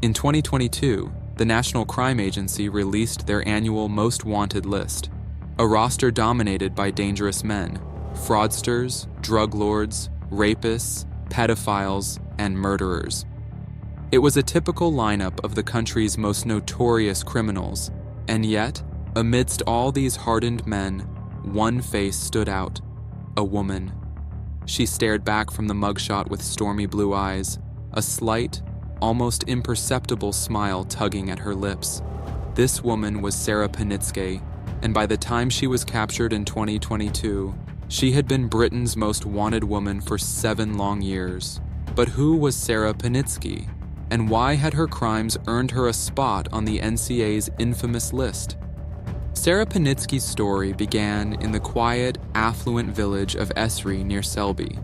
In 2022, the National Crime Agency released their annual Most Wanted list, a roster dominated by dangerous men, fraudsters, drug lords, rapists, pedophiles, and murderers. It was a typical lineup of the country's most notorious criminals, and yet, amidst all these hardened men, one face stood out: a woman. She stared back from the mugshot with stormy blue eyes, a slight, almost imperceptible smile tugging at her lips. This woman was Sarah Panitzke, and by the time she was captured in 2022, she had been Britain's most wanted woman for 7 long years. But who was Sarah Panitzke, and why had her crimes earned her a spot on the NCA's infamous list? Sarah Panitzke's story began in the quiet, affluent village of Esri near Selby,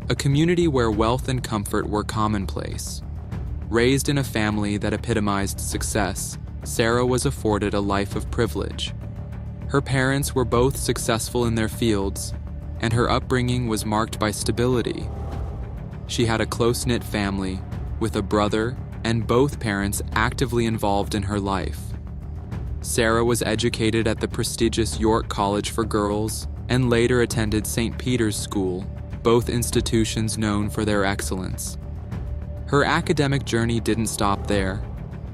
a community where wealth and comfort were commonplace. Raised in a family that epitomized success, Sarah was afforded a life of privilege. Her parents were both successful in their fields, and her upbringing was marked by stability. She had a close-knit family, with a brother and both parents actively involved in her life. Sarah was educated at the prestigious York College for Girls and later attended St. Peter's School, both institutions known for their excellence. Her academic journey didn't stop there.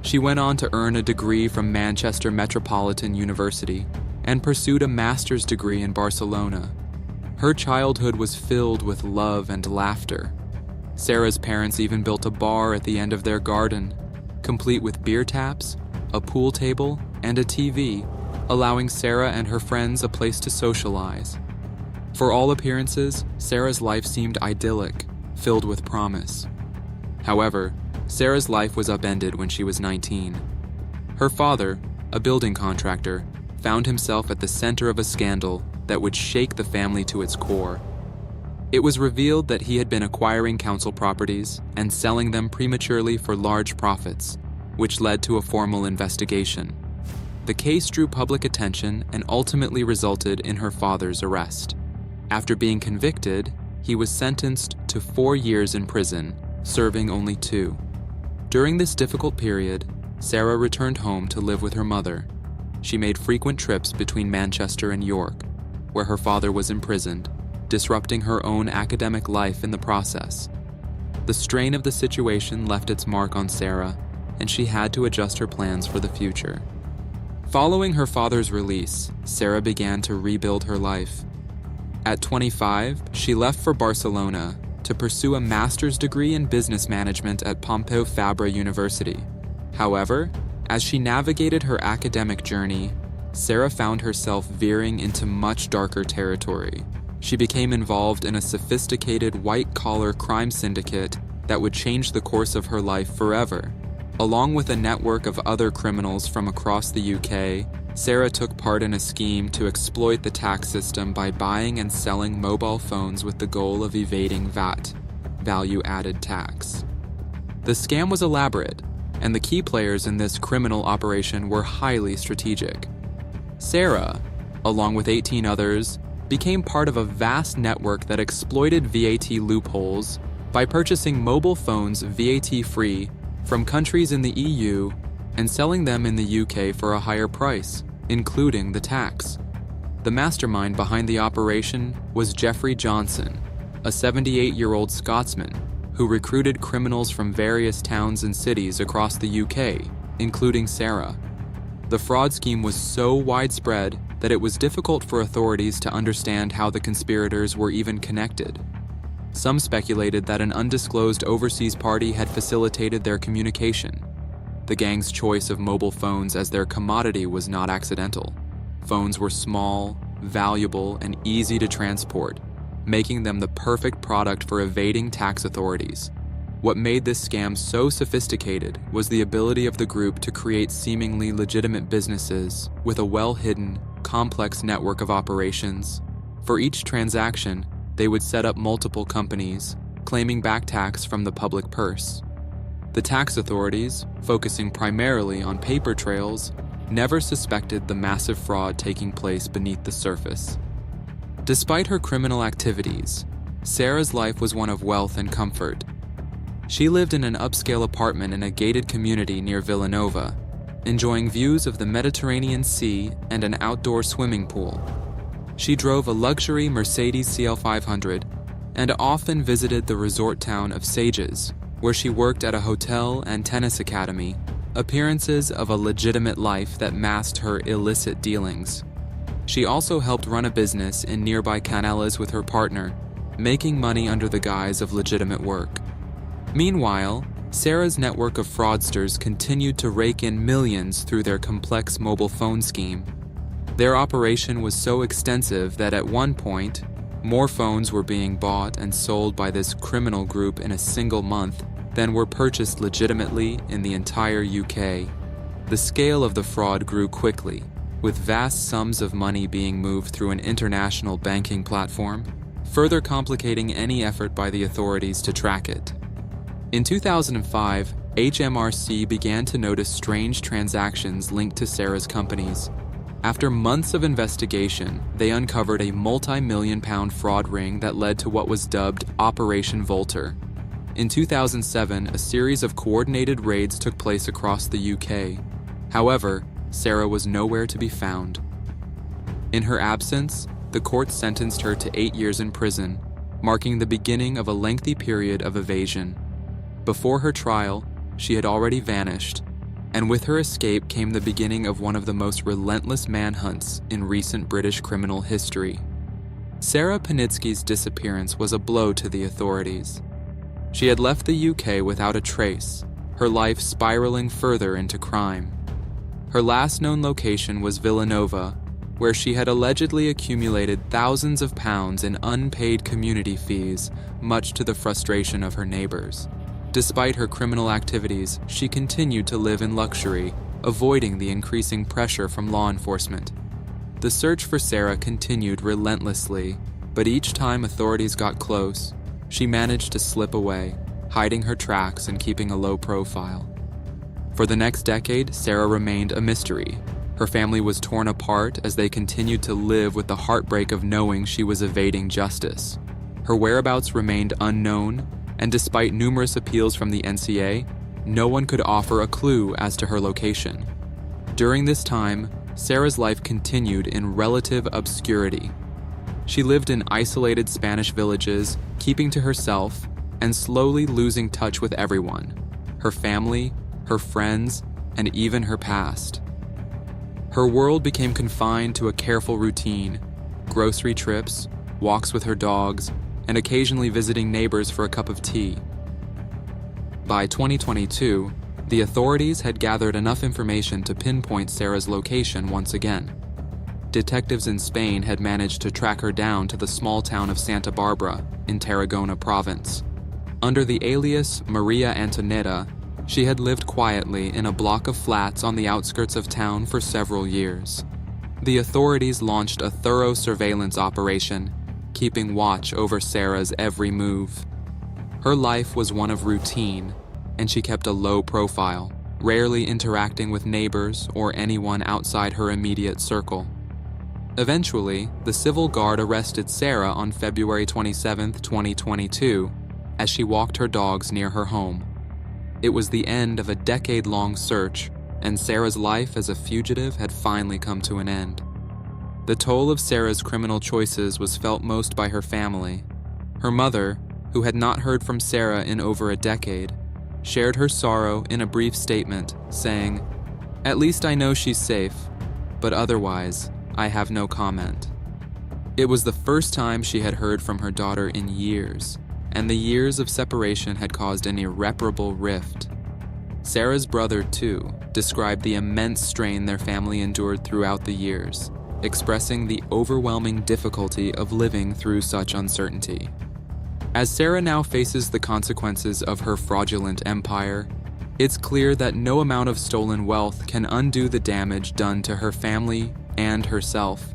She went on to earn a degree from Manchester Metropolitan University and pursued a master's degree in Barcelona. Her childhood was filled with love and laughter. Sarah's parents even built a bar at the end of their garden, complete with beer taps, a pool table, and a TV, allowing Sarah and her friends a place to socialize. For all appearances, Sarah's life seemed idyllic, filled with promise. However, Sarah's life was upended when she was 19. Her father, a building contractor, found himself at the center of a scandal that would shake the family to its core. It was revealed that he had been acquiring council properties and selling them prematurely for large profits, which led to a formal investigation. The case drew public attention and ultimately resulted in her father's arrest. After being convicted, he was sentenced to 4 years in prison, serving only 2. During this difficult period, Sarah returned home to live with her mother. She made frequent trips between Manchester and York, where her father was imprisoned, disrupting her own academic life in the process. The strain of the situation left its mark on Sarah, and she had to adjust her plans for the future. Following her father's release, Sarah began to rebuild her life. At 25, she left for Barcelona to pursue a master's degree in business management at Pompeu Fabra University. However, as she navigated her academic journey, Sarah found herself veering into much darker territory. She became involved in a sophisticated white-collar crime syndicate that would change the course of her life forever. Along with a network of other criminals from across the UK, Sarah took part in a scheme to exploit the tax system by buying and selling mobile phones with the goal of evading VAT, value-added tax. The scam was elaborate, and the key players in this criminal operation were highly strategic. Sarah, along with 18 others, became part of a vast network that exploited VAT loopholes by purchasing mobile phones VAT-free from countries in the EU and selling them in the UK for a higher price, including the tax. The mastermind behind the operation was Geoffrey Johnson, a 78-year-old Scotsman who recruited criminals from various towns and cities across the UK, including Sarah. The fraud scheme was so widespread that it was difficult for authorities to understand how the conspirators were even connected. Some speculated that an undisclosed overseas party had facilitated their communication. The gang's choice of mobile phones as their commodity was not accidental. Phones were small, valuable, and easy to transport, making them the perfect product for evading tax authorities. What made this scam so sophisticated was the ability of the group to create seemingly legitimate businesses with a well-hidden, complex network of operations. For each transaction, they would set up multiple companies, claiming back tax from the public purse. The tax authorities, focusing primarily on paper trails, never suspected the massive fraud taking place beneath the surface. Despite her criminal activities, Sarah's life was one of wealth and comfort. She lived in an upscale apartment in a gated community near Villanova, enjoying views of the Mediterranean Sea and an outdoor swimming pool. She drove a luxury Mercedes CL500 and often visited the resort town of Sages, where she worked at a hotel and tennis academy, appearances of a legitimate life that masked her illicit dealings. She also helped run a business in nearby Canellas with her partner, making money under the guise of legitimate work. Meanwhile, Sarah's network of fraudsters continued to rake in millions through their complex mobile phone scheme. Their operation was so extensive that at one point, more phones were being bought and sold by this criminal group in a single month than were purchased legitimately in the entire UK. The scale of the fraud grew quickly, with vast sums of money being moved through an international banking platform, further complicating any effort by the authorities to track it. In 2005, HMRC began to notice strange transactions linked to Sarah's companies. After months of investigation, they uncovered a multi-million-pound fraud ring that led to what was dubbed Operation Volter. In 2007, a series of coordinated raids took place across the UK. However, Sarah was nowhere to be found. In her absence, the court sentenced her to 8 years in prison, marking the beginning of a lengthy period of evasion. Before her trial, she had already vanished, and with her escape came the beginning of one of the most relentless manhunts in recent British criminal history. Sarah Panitzke's disappearance was a blow to the authorities. She had left the UK without a trace, her life spiraling further into crime. Her last known location was Villanova, where she had allegedly accumulated thousands of pounds in unpaid community fees, much to the frustration of her neighbors. Despite her criminal activities, she continued to live in luxury, avoiding the increasing pressure from law enforcement. The search for Sarah continued relentlessly, but each time authorities got close, she managed to slip away, hiding her tracks and keeping a low profile. For the next decade, Sarah remained a mystery. Her family was torn apart as they continued to live with the heartbreak of knowing she was evading justice. Her whereabouts remained unknown, and despite numerous appeals from the NCA, no one could offer a clue as to her location. During this time, Sarah's life continued in relative obscurity. She lived in isolated Spanish villages, keeping to herself and slowly losing touch with everyone: her family, her friends, and even her past. Her world became confined to a careful routine: grocery trips, walks with her dogs, and occasionally visiting neighbors for a cup of tea. By 2022, the authorities had gathered enough information to pinpoint Sarah's location once again. Detectives in Spain had managed to track her down to the small town of Santa Barbara in Tarragona province. Under the alias Maria Antonieta, she had lived quietly in a block of flats on the outskirts of town for several years. The authorities launched a thorough surveillance operation, keeping watch over Sarah's every move. Her life was one of routine, and she kept a low profile, rarely interacting with neighbors or anyone outside her immediate circle. Eventually, the civil guard arrested Sarah on February 27, 2022, as she walked her dogs near her home. It was the end of a decade-long search, and Sarah's life as a fugitive had finally come to an end. The toll of Sarah's criminal choices was felt most by her family. Her mother, who had not heard from Sarah in over a decade, shared her sorrow in a brief statement, saying, "At least I know she's safe, but otherwise, I have no comment." It was the first time she had heard from her daughter in years, and the years of separation had caused an irreparable rift. Sarah's brother, too, described the immense strain their family endured throughout the years, expressing the overwhelming difficulty of living through such uncertainty. As Sarah now faces the consequences of her fraudulent empire, it's clear that no amount of stolen wealth can undo the damage done to her family and herself.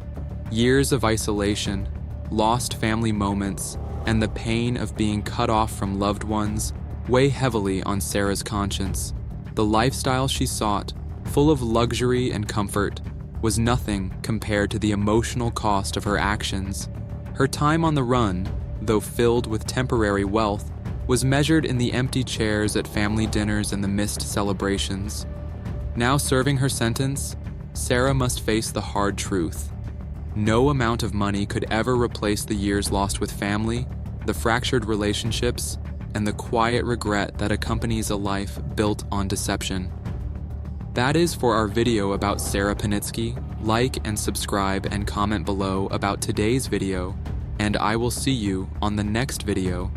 Years of isolation, lost family moments, and the pain of being cut off from loved ones weigh heavily on Sarah's conscience. The lifestyle she sought, full of luxury and comfort, was nothing compared to the emotional cost of her actions. Her time on the run, though filled with temporary wealth, was measured in the empty chairs at family dinners and the missed celebrations. Now serving her sentence, Sarah must face the hard truth. No amount of money could ever replace the years lost with family, the fractured relationships, and the quiet regret that accompanies a life built on deception. That is for our video about Sarah Panitzke. Like and subscribe and comment below about today's video, and I will see you on the next video.